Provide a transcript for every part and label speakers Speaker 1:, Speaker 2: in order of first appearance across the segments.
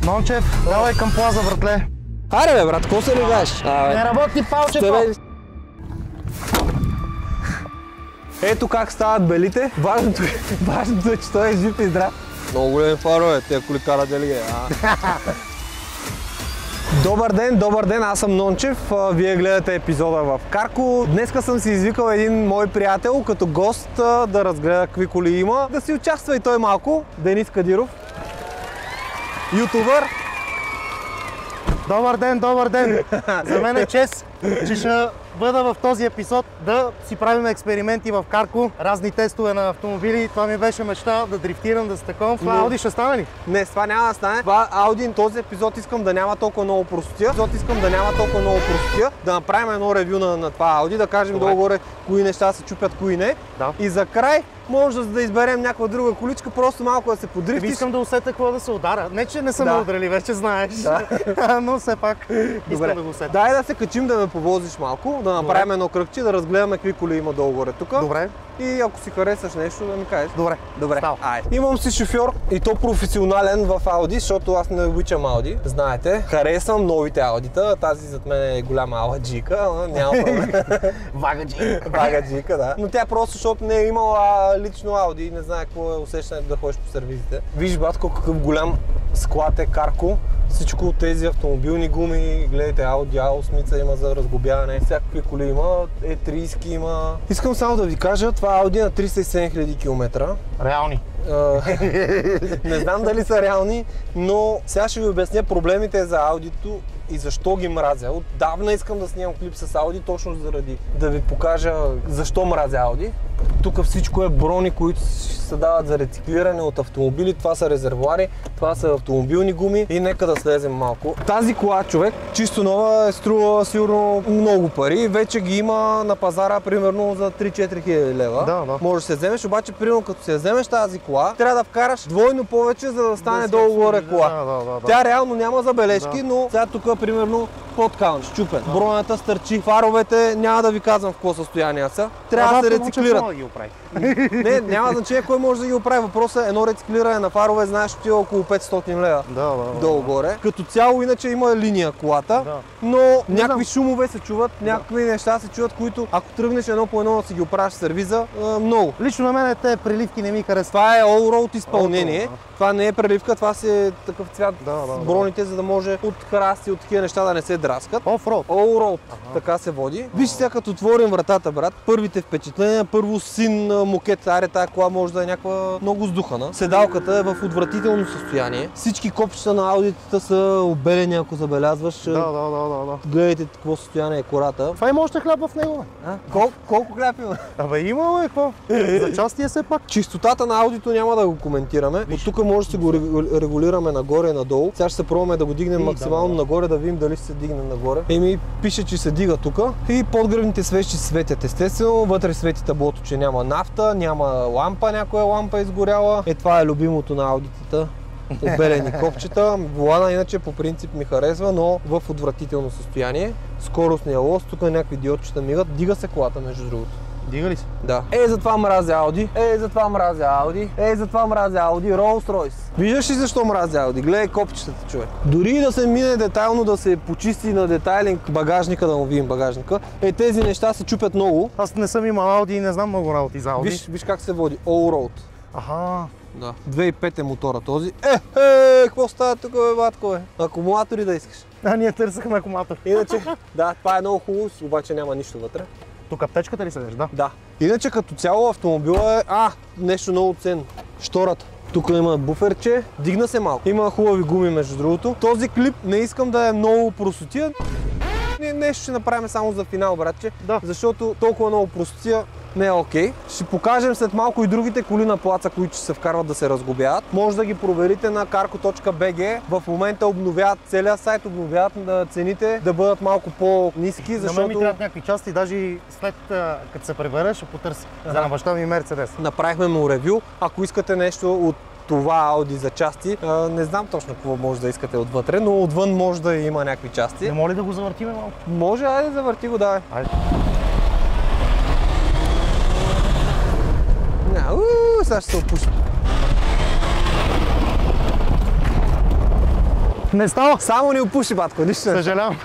Speaker 1: Нончев, давай към плаза, братле.
Speaker 2: Аре бе, брат, какво се легаеш?
Speaker 1: Не работи палчето!
Speaker 2: Ето как стават белите. Важното е, че той е жив и здрав. Много големи фарове, тези коли карат дали. Добър ден, аз съм Нончев. Вие гледате епизода в Карко. Днеска съм си извикал един мой приятел като гост да разгледа какви коли има. Да си участва и той малко. Денис Кадиров. Ютубър.
Speaker 1: Добър ден! За мен е чест, че ще бъда в този епизод да си правим експерименти в Карко, разни тестове на автомобили. Това ми беше мечта да дрифтирам, да стъквам. Това Ауди ще стане ли?
Speaker 2: Не, това няма да стане. Това Ауди, този епизод искам да няма толкова много простотия. Да направим едно ревю на това Ауди, да кажем долу-горе кои неща се чупят, кои не.
Speaker 1: Да.
Speaker 2: И за край може да изберем някаква друга количка, просто малко да се подрифтиш.
Speaker 1: Искам да усетя какво да се удара. Не, че не са ме удрали, вече знаеш. Да. Но все пак искам да го усетя.
Speaker 2: Дай да се качим, да ме повозиш малко, да направим едно кръгче, да разгледаме какви коли има долу-горе тук.
Speaker 1: Добре.
Speaker 2: И ако си харесаш нещо, да ми кажеш.
Speaker 1: Добре.
Speaker 2: Имам си шофьор и то професионален в Ауди, защото аз не обичам Ауди. Знаете, харесвам новите Аудита. Тази зад мен е голяма ауджика, няма проблем. Вагаджика, да. Но тя просто, защото не е имала лично Ауди и не знае какво е усещането да ходиш по сервизите. Виж, батко, какъв голям склад е Карко. Всичко от тези автомобилни гуми, гледайте, Audi A8 има за разглобяване, всякакви коли има, E30 има. Искам само да ви кажа, това Audi на 307 000 км.
Speaker 1: Реални.
Speaker 2: Не знам дали са реални, но сега ще ви обясня проблемите за Audi-то и защо ги мразя. Отдавна искам да снимам клип с Audi, точно заради да ви покажа защо мразя Audi. Тук всичко е брони, които се дават за рециклиране от автомобили. Това са резервоари, това са автомобилни гуми и нека да слезем малко. Тази кола, човек, чисто нова, струва сигурно много пари. Вече ги има на пазара примерно за 3-4 хиляди лева.
Speaker 1: Да.
Speaker 2: Може да се вземеш, обаче примерно като се вземеш тази кола, трябва да вкараш двойно повече, за да стане долу-горе кола.
Speaker 1: Да.
Speaker 2: Тя реално няма забележки, но сега тук примерно подкаунт, щупен. Бронята стърчи, фаровете няма да ви казвам в какво състояние са. Трябва да се рециклират. Не, няма значение кой може да ги оправи. Въпросът е едно рециклиране на фарове, знаеш, че е около 500 лева долу-горе. Като цяло иначе има линия колата, но някакви шумове се чуват, някакви неща се чуват, които ако тръгнеш едно по едно да си ги оправиш в сервиза, много.
Speaker 1: Лично на мен тези преливки не ми харесват.
Speaker 2: Това е all-road изпълнение. Това не е преливка, това си е такъв цвят с броните, за да може от храсти, от такива неща да не се драскат.
Speaker 1: Off-road.
Speaker 2: All-road, така се води. Виж сега като отворим вратата, брат, първите впечатления, първо син мокет, аре тая кола може да е някаква много сдухана. Седалката е в отвратително състояние. Всички копчета на аудитата са обелени, ако забелязваш.
Speaker 1: Да.
Speaker 2: Гледайте какво състояние е кората.
Speaker 1: Това има още хляб в него.
Speaker 2: Колко хляб има?
Speaker 1: Абе има, какво? За части е все пак.
Speaker 2: Чистотата на аудито няма да го коментираме. От тук може да си го регулираме нагоре и надолу. Сега ще се пробваме да го дигнем максимално нагоре, да видим дали ще се дигне нагоре. Пише, че се дига тук. И подгръбните свещи светят естествено. Вътре свети таблото, че няма нафта, няма лампа, някоя лампа изгоряла. Това е любимото на аудитата. Обелени копчета. Волана иначе по принцип ми харесва, но в отвратително състояние. Скоростния лост, тук някакви диодчета мигат. Дига се колата, между другото.
Speaker 1: Дига ли се?
Speaker 2: Да. Затова мразя Ауди. Затова мразя Ауди. Rolls-Royce. Виждаш ли защо мразя Ауди? Гледай копчетата, човек. Дори да се мине детайлно, да се почисти на детайлинг багажника, да му видим багажника, тези неща се чупят много.
Speaker 1: Аз не съм имал Ауди и не знам много работи за Ауди.
Speaker 2: Виж как се води. All-road.
Speaker 1: Аха.
Speaker 2: Да. 2.5 е мотора този. Какво става тук, бе, батко, бе? Акумулатори да искаш.
Speaker 1: Ние търсахме акумулатор.
Speaker 2: Иначе, да, това е много хубаво, обаче няма нищо вътре.
Speaker 1: Тук аптечката ли седеш, да?
Speaker 2: Да. Иначе като цяло автомобила е... нещо много ценно. Штората. Тук има буферче, дигна се малко. Има хубави гуми, между другото. Този клип не искам да е много простотия. Нещо ще направим само за финал, братче. Да. Защото толкова много простотия не е окей. Ще покажем след малко и другите коли на плаца, които ще се вкарват да се разглобяват. Може да ги проверите на carco.bg. В момента обновяват целият сайт, обновяват цените да бъдат малко по-ниски, защото...
Speaker 1: На мен ми трябват някакви части, даже след като се прибера, ще потърся. За на баща ми Мерцедес.
Speaker 2: Направихме му ревю. Ако искате нещо от това Ауди за части, не знам точно какво може да искате отвътре, но отвън може да има някакви части.
Speaker 1: Не моля ли да го завъртиме малко?
Speaker 2: Може, айде завърти го, давай.
Speaker 1: Айде.
Speaker 2: Сега ще се опусти.
Speaker 1: Не става.
Speaker 2: Само ни опуши, батко, нищо не.
Speaker 1: Съжалявам.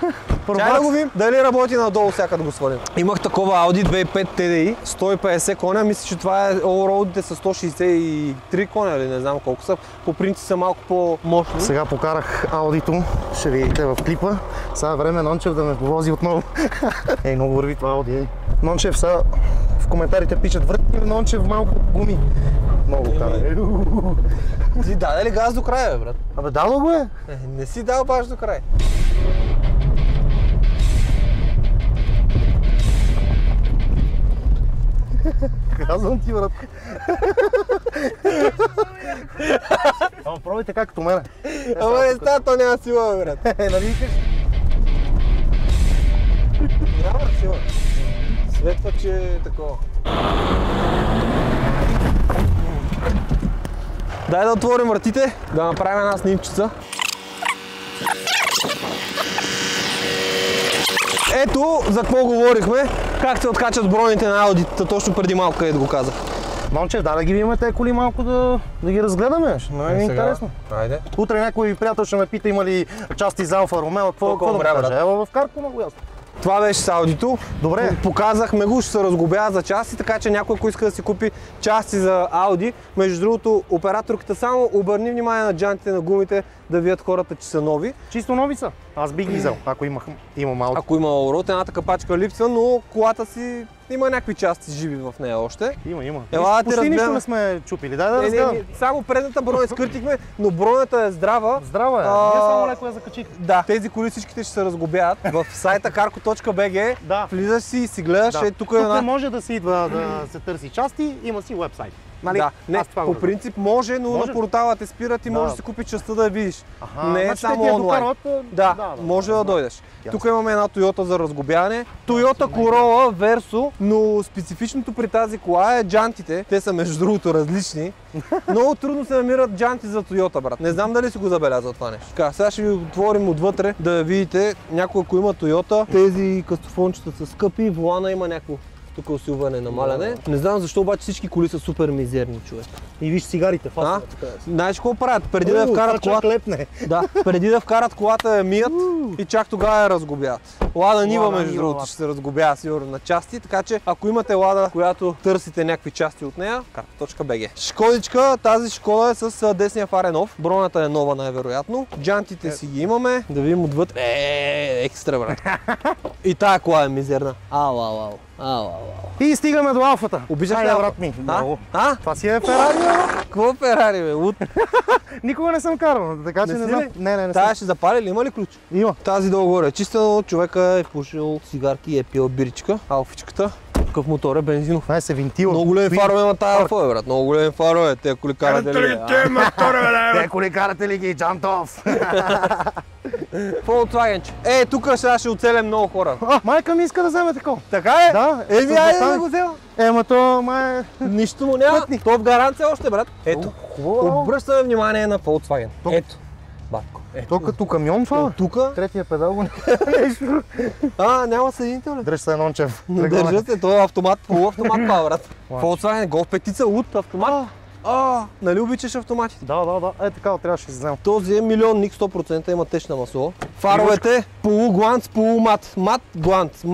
Speaker 2: Чай да го видим дали работи надолу, сега да го свалим. Имах такова Audi 2.5 TDI, 150 коня, мисля, че това е Allroad-ите са 163 коня или не знам колко са. По принцип са малко по-мощни.
Speaker 1: Сега покарах Audi-то, ще видите в клипа. Сега е време Нончев да ме повози отново. Ей, много върви това Audi. Нончев са в коментарите пишат върти Нончев малко гуми. Много кара.
Speaker 2: Ти даде ли газ до края, бе, брат?
Speaker 1: Абе, дало го е.
Speaker 2: Не си дал баш до края.
Speaker 1: Казвам ти, брат. Ама пробайте както мене.
Speaker 2: Ама не става, то няма сила, бе, брат.
Speaker 1: Нали викаш?
Speaker 2: Няма сила. Светва, че е такова. Дай да отворим вратите, да направим една снимчица. Ето за какво говорихме, как се откачат броните на Audi-та точно преди малко, където го казах.
Speaker 1: Нончев, да ги видим тези коли малко да ги разгледаме. Много е интересно.
Speaker 2: Айде.
Speaker 1: Утре някой приятел ще ме пита има ли части за Алфа Ромео, какво да
Speaker 2: умря,
Speaker 1: каже.
Speaker 2: брат?
Speaker 1: Ела в Карко много ясно.
Speaker 2: Това беше с Audi-то.
Speaker 1: Добре.
Speaker 2: Показахме го, ще се разглобява за части, така че някой, ако иска да си купи части за Audi, между другото, операторката само обърни внимание на джантите, на гумите, да видят хората, че са нови.
Speaker 1: Чисто нови са. Аз бих ги взел, ако имам Audi.
Speaker 2: Ако има Allroad, едната капачка липсва, но колата си има някакви части живи в нея още.
Speaker 1: Има.
Speaker 2: Ела да ти
Speaker 1: Почти нищо
Speaker 2: разгледам.
Speaker 1: не сме чупили. Дай да разгледам.
Speaker 2: Само предната броня изкъртихме, но бронята е здрава.
Speaker 1: Здрава е. Ние само леко я закачих.
Speaker 2: Да, тези коли всичките ще се разглобяват. В сайта carco.bg
Speaker 1: Да.
Speaker 2: влизаш си и си гледаш.
Speaker 1: Да.
Speaker 2: Тук е
Speaker 1: не
Speaker 2: една...
Speaker 1: може да се идва да се търси части, има си уебсайт. Нали?
Speaker 2: Да, не,
Speaker 1: Аз това
Speaker 2: по
Speaker 1: го
Speaker 2: принцип може, но
Speaker 1: Може.
Speaker 2: на портала те спират и
Speaker 1: Да.
Speaker 2: можеш да си купиш частта да я видиш.
Speaker 1: Аха,
Speaker 2: Не е
Speaker 1: значи те
Speaker 2: само
Speaker 1: ти я
Speaker 2: онлайн.
Speaker 1: докарват,
Speaker 2: Да, може да дойдеш. Тук имаме една Toyota за разглобяване. Toyota Corolla Verso, но специфичното при тази кола е джантите. Те са между другото различни. Много трудно се намират джанти за Toyota, брат. Не знам дали си го забелязал това нещо. Така, сега ще ви отворим отвътре да видите някой, ако има Toyota. Тези кастофончета са скъпи, волана има някакво тук усилване, намаляне. Не знам защо обаче всички коли са супер мизерни, човек.
Speaker 1: И виж цигарите, фасове.
Speaker 2: Знаеш какво правят? Преди да я вкарат колата, да, преди да вкарат колата я мият и чак тогава я разглобяват. Лада Нива, между другото, ще се разглобява сигурно на части, така че ако имате Лада, която търсите някакви части от нея, carco.bg. Шкодичка, тази Шкода е с десния фар е нов, бронята е нова най-вероятно, джантите си ги имаме, да видим отвътре. Екстра, брат. И тая кола е мизерна. Ау.
Speaker 1: И стигаме до Алфата.
Speaker 2: Обичаш ли
Speaker 1: Хайде,
Speaker 2: Алфа?
Speaker 1: брат ми. Много.
Speaker 2: А?
Speaker 1: Това си е Ферари, бе.
Speaker 2: Какво Ферари, бе?
Speaker 1: Никога не съм карал, така че не знам. Не
Speaker 2: Тая
Speaker 1: съм.
Speaker 2: ще запали ли? Има ли ключ?
Speaker 1: Има.
Speaker 2: Тази долу горе е чистена, човека е пушил цигарки и е пил биричка. Алфичката. Какъв мотор е, бензинов.
Speaker 1: Това се винтила.
Speaker 2: Много големи фарове има тая Алфа, бе, брат. Много големи фарове. Те коли карате ли?
Speaker 1: Те коли карате ли ги, Джантов?
Speaker 2: Volkswagen. Тук ще оцелем много хора.
Speaker 1: Майка ми иска да вземе такова.
Speaker 2: Така е?
Speaker 1: Да.
Speaker 2: Айде да го взема.
Speaker 1: Ема то, май...
Speaker 2: Нищо му няма. То в гаранция още, брат. Ето.
Speaker 1: Хубаво.
Speaker 2: Обръщаме внимание на Volkswagen. Ето. Батко.
Speaker 1: То като камион това?
Speaker 2: Тук.
Speaker 1: Третия педал го нещо.
Speaker 2: Няма съединител ли?
Speaker 1: Дръж се, Нончев.
Speaker 2: Държа се, това е автомат, полуавтомат, брат. Volkswagen Golf 5 от автомат. Нали обичаш автоматите?
Speaker 1: Да. Така трябваше да си взема.
Speaker 2: Този е милионник, 100% има течна масло. Фаровете полугланц, полумат. Мат гланц.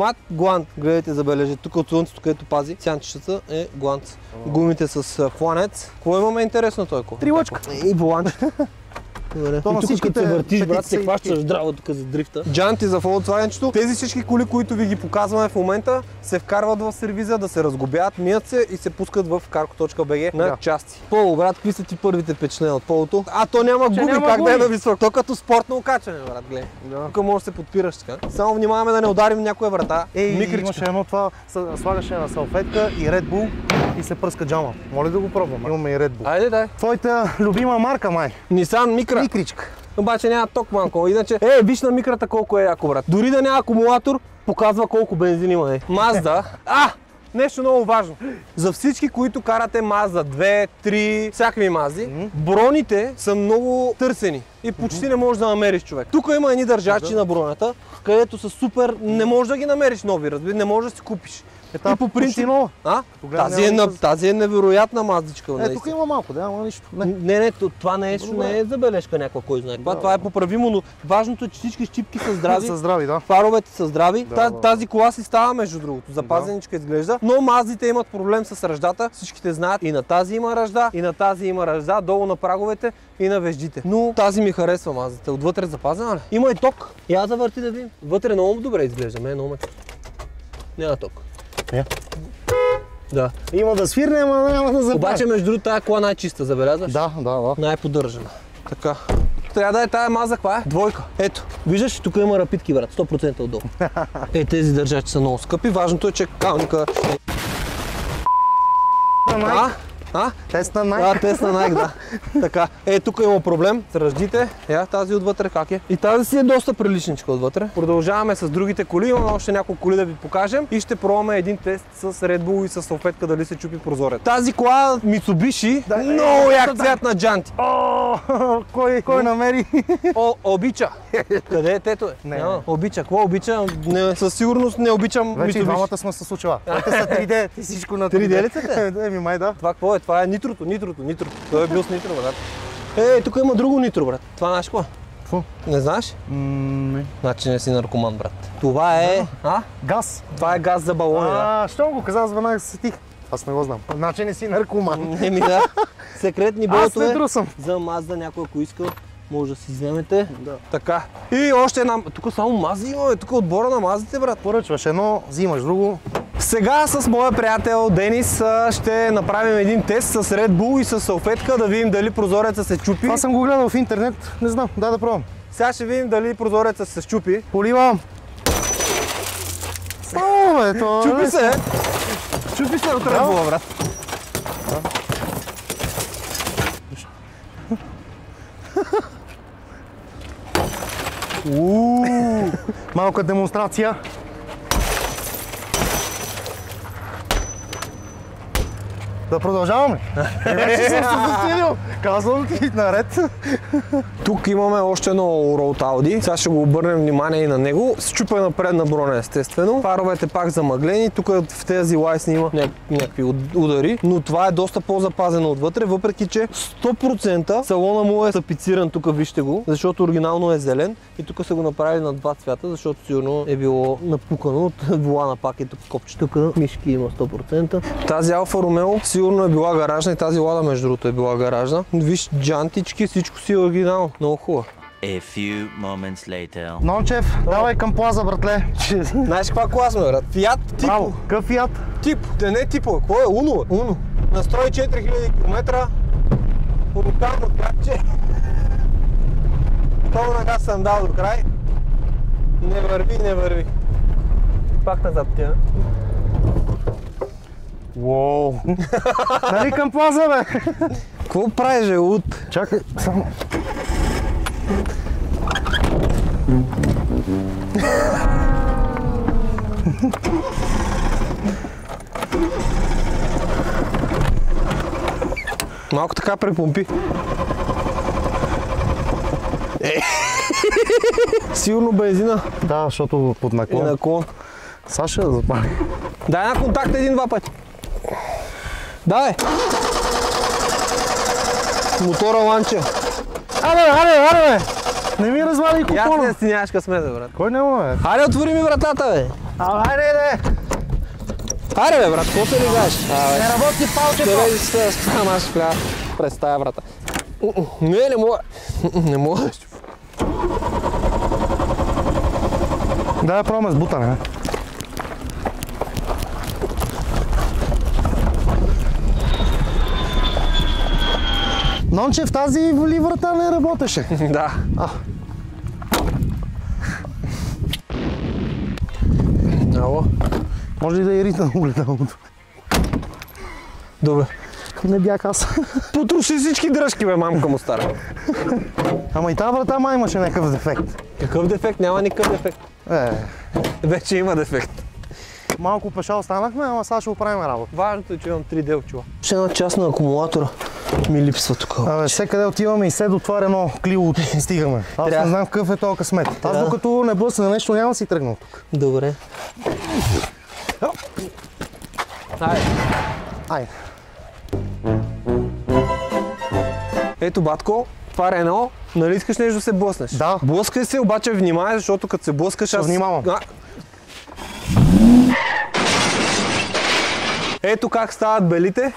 Speaker 2: Гледайте, забележете. Тук от слънцето, където пази сянчещата е гланц. Гумите с фланец. Какво имаме интересно той кола?
Speaker 1: 3 лъчка.
Speaker 2: И воланчета.
Speaker 1: То на
Speaker 2: и тук
Speaker 1: всичките
Speaker 2: като се въртиш, брат, се
Speaker 1: 50
Speaker 2: хващаш здраво тук за дрифта. Джанти за Volkswagen-чето. Тези всички коли, които ви ги показваме в момента, се вкарват в сервиза да се разглобяват, мият се и се пускат в carco.bg на части. Поло, брат, какви са ти първите впечатления от полото? То няма гуми, как да е на висок. То като спортно окачане, брат, гледай. Тук можеш да се подпираш така. Само внимаваме да не ударим някоя врата.
Speaker 1: Имаше едно това, слагаше на салфетка и Red Bull и се пръска джама. Моля да го пробвам. Имаме и Red Bull.
Speaker 2: Айде, дай.
Speaker 1: Твоята любима марка, май?
Speaker 2: Nissan Micra.
Speaker 1: Микричка.
Speaker 2: Обаче няма ток малко. Иначе, виж на микрата колко е яко, брат. Дори да няма акумулатор, показва колко бензин има. Mazda. Нещо много важно. За всички, които карате Mazda 2, 3, всякакви Mazdi, броните са много търсени. и почти не можеш да намериш човек. Тук има едни държачи на бронята, където са супер, не можеш да ги намериш нови, разбира, не можеш да си купиш. И по принцип, тази е невероятна маздичка.
Speaker 1: Тук има малко, да, ама нищо.
Speaker 2: Не, това не е забележка някаква, кой знае. Това е поправимо, но важното е, че всички щипки са здрави.
Speaker 1: Са здрави, да.
Speaker 2: Фаровете са здрави. Тази кола си става, между другото, запазеничка изглежда, но маздите имат проблем с ръждата. Всичките знаят, и на тази има ръжда, и на тази има ръжда, долу на праговете и на веждите. Но тази ми харесва маздата. Отвътре запазена ли? Има и ток. Я завърти да видим. Вътре много добре изглежда, много няма ток. Да.
Speaker 1: Има да свирне, ама няма да запали.
Speaker 2: Обаче, между другото, тая кола най-чиста, забелязваш?
Speaker 1: Да.
Speaker 2: Най-поддържана. Така. Трябва да е тая маза, каква е? Двойка. Ето, виждаш, тук има рапитки, брат, 100% отдолу. Тези държачи са много скъпи, важното е, че калника...
Speaker 1: Тест на Nike.
Speaker 2: Тест на Nike, да. Така, тук има проблем с ръждите. Тази отвътре как е? И тази си е доста приличничка отвътре. Продължаваме с другите коли, имаме още няколко коли да ви покажем и ще пробваме един тест с Red Bull и с салфетка дали се чупи прозорец. Тази кола Mitsubishi, много як цвят на джанти.
Speaker 1: Кой намери?
Speaker 2: Обича. Къде е тето? Обича. Какво обича? Със сигурност не обичам Mitsubishi.
Speaker 1: Вече и двамата сме се случила. Те са 3D, ти всичко на
Speaker 2: 3D ли са те?
Speaker 1: Май да.
Speaker 2: Това какво е? Това е нитрото. Той е бил с нитро, брат. Тук има друго нитро, брат. Това знаеш какво?
Speaker 1: Какво?
Speaker 2: Не знаеш?
Speaker 1: Не.
Speaker 2: Значи не си наркоман, брат. Това е...
Speaker 1: Газ.
Speaker 2: Това е газ за балони, да.
Speaker 1: Щом го каза, веднага се сетих. Аз не го знам. Значи не си наркоман.
Speaker 2: Да. Секретни болтове.
Speaker 1: Аз не трусам.
Speaker 2: За Mazda някой, ако иска, може да си вземете.
Speaker 1: Да.
Speaker 2: Така. И още една... Тук само мази имаме. Тук отбора на мазите, брат.
Speaker 1: Поръчваш едно, взимаш друго.
Speaker 2: Сега с моя приятел Денис ще направим един тест с Red Bull и с салфетка, да видим дали прозореца се чупи.
Speaker 1: Аз съм го гледал в интернет, не знам, дай да пробвам.
Speaker 2: Сега ще видим дали прозореца се чупи.
Speaker 1: Поливам. Бе, това...
Speaker 2: Чупи се! Чупи се от Red Bull, брат.
Speaker 1: Малка демонстрация. Да продължаваме. Вече съм се застилил. Казвам ти, наред.
Speaker 2: Тук имаме още едно Allroad Audi. Сега ще го обърнем внимание и на него. Счупена предна броня, естествено. Фаровете пак замъглени. Тук в тези лайсни има някакви удари, но това е доста по-запазено отвътре, въпреки че 100% салона му е тапициран. Тук вижте го, защото оригинално е зелен и тук са го направили на два цвята, защото сигурно е било напукано от волана, пак е тук копче. Тук мишки има 100%. Тази Алфа Ромео сигурно е била гаражна и тази Лада, между другото, е била гаражна. Виж, джантички, всичко си е оригинално. Много хубаво.
Speaker 3: A few moments later.
Speaker 1: Нончев, давай към плаза, братле.
Speaker 2: Знаеш каква кола сме, брат? Фиат Типо.
Speaker 1: Браво, къв Фиат?
Speaker 2: Тип, да не Типо, какво е? Уно. Настрой 4000 км. Уникално кракче. Пълна газ съм дал до край. Не върви. Пак назад тя.
Speaker 1: Уоу. Нали към плаза, бе?
Speaker 2: Какво правиш, бе, луд?
Speaker 1: Чакай, само...
Speaker 2: Малко така препомпи. Сигурно бензина.
Speaker 1: Да, защото под наклон.
Speaker 2: Е наклон.
Speaker 1: Саша да запали.
Speaker 2: Дай на контакт един-два пъти. Давай. Мотора ланче.
Speaker 1: Аре, бе! Не ми развали купона.
Speaker 2: Ясно си нямаш късмет, брат.
Speaker 1: Кой няма, бе?
Speaker 2: Хайде, отвори ми вратата, бе.
Speaker 1: Айде!
Speaker 2: Хайде, бе, брат, какво се лигаеш?
Speaker 1: Не работи палчето!
Speaker 2: Ще стана, аз ще през тая врата. Не мога. Не мога.
Speaker 1: Да, пробваме с бутане. Нончев, тази ли врата не работеше?
Speaker 2: Да. Ало.
Speaker 1: Може ли да е рита на огледалното?
Speaker 2: Добре.
Speaker 1: Не бях аз.
Speaker 2: Потруши всички дръжки, бе, мамка му стара.
Speaker 1: Ама и тази врата имаше някакъв дефект.
Speaker 2: Какъв дефект? Няма никакъв дефект. Вече има дефект.
Speaker 1: Малко пешал станахме, ама сега ще оправим работа.
Speaker 2: Важното е, че имам 3D очила. Ще една част на акумулатора. ми липсва тук.
Speaker 1: Абе, всекъде отиваме и се до това едно клио стигаме. Аз не знам какъв е този късмет. Аз докато не блъсна нещо, няма си тръгнал тук.
Speaker 2: Добре.
Speaker 1: Айде.
Speaker 2: Ето, батко, това Рено, нали искаш нещо да се блъснеш?
Speaker 1: Да.
Speaker 2: Блъскай се, обаче внимай, защото като се блъскаш аз...
Speaker 1: Внимавам.
Speaker 2: Ето как стават белите.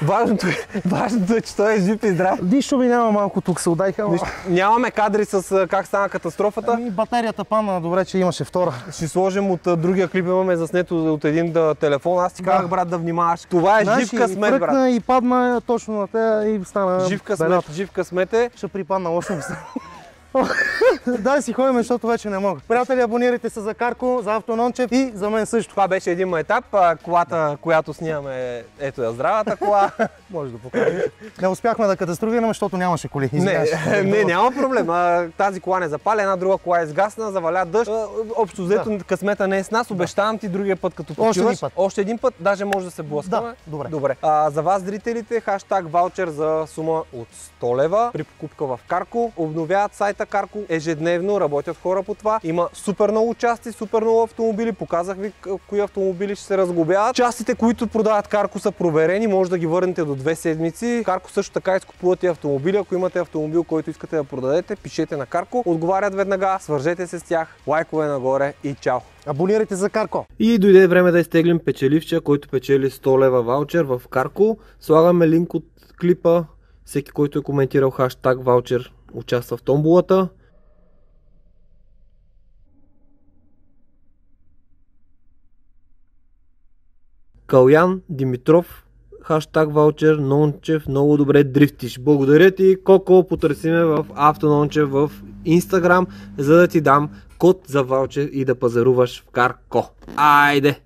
Speaker 2: Важното е, че той е жив и здрав.
Speaker 1: Нищо ми няма, малко тук се удайха.
Speaker 2: Нямаме кадри с как стана катастрофата.
Speaker 1: Ами, батерията падна, добре, че имаше втора.
Speaker 2: Ще сложим от другия клип, имаме заснето от един телефон. Аз ти казах, брат, да внимаваш. Това е жив късмет, брат.
Speaker 1: Пръкна и падна точно на тея и стана
Speaker 2: жив късмет е.
Speaker 1: Ще припадна, лошо ми стана. Дай си ходим, защото вече не мога. Приятели, абонирайте се за Карко, за Автонончев и за мен също.
Speaker 2: Това беше един етап. Колата, която снимаме, ето я здравата кола.
Speaker 1: Може да покажем. Не успяхме да катастрофираме, защото нямаше коли.
Speaker 2: Не, няма проблем. Тази кола не запали, една друга кола е изгасна, заваля дъжд. Общо взето късмета не е с нас. Обещавам ти другия път, като почиваш. Още един път, даже може да се блъскаме.
Speaker 1: Да,
Speaker 2: добре. За вас, зрителите, хаштаг ваучер за сума от 100 лева при покупка в Карко. Обновяват сайта Карко ежедневно, работят хора по това. Има супер много части, супер много автомобили. Показах ви кои автомобили ще се разглобяват. Частите, които продават Карко, са проверени, може да ги върнете до 2 седмици. Карко също така изкупувате автомобили. Ако имате автомобил, който искате да продадете, пишете на Карко. Отговарят веднага, свържете се с тях, лайкове нагоре и чао!
Speaker 1: Абонирайте за Карко!
Speaker 2: И дойде време да изтеглим печеливча, който печели 100 лева ваучер в Карко. Слагаме линк от клипа. Всеки, който е коментирал хаштаг ваучер, участва в томболата. Калян Димитров, хаштаг ваучер, Нончев, много добре дрифтиш. Благодаря ти, Коко, потърсиме в Автонончев в Instagram, за да ти дам код за ваучер и да пазаруваш в Карко. Айде!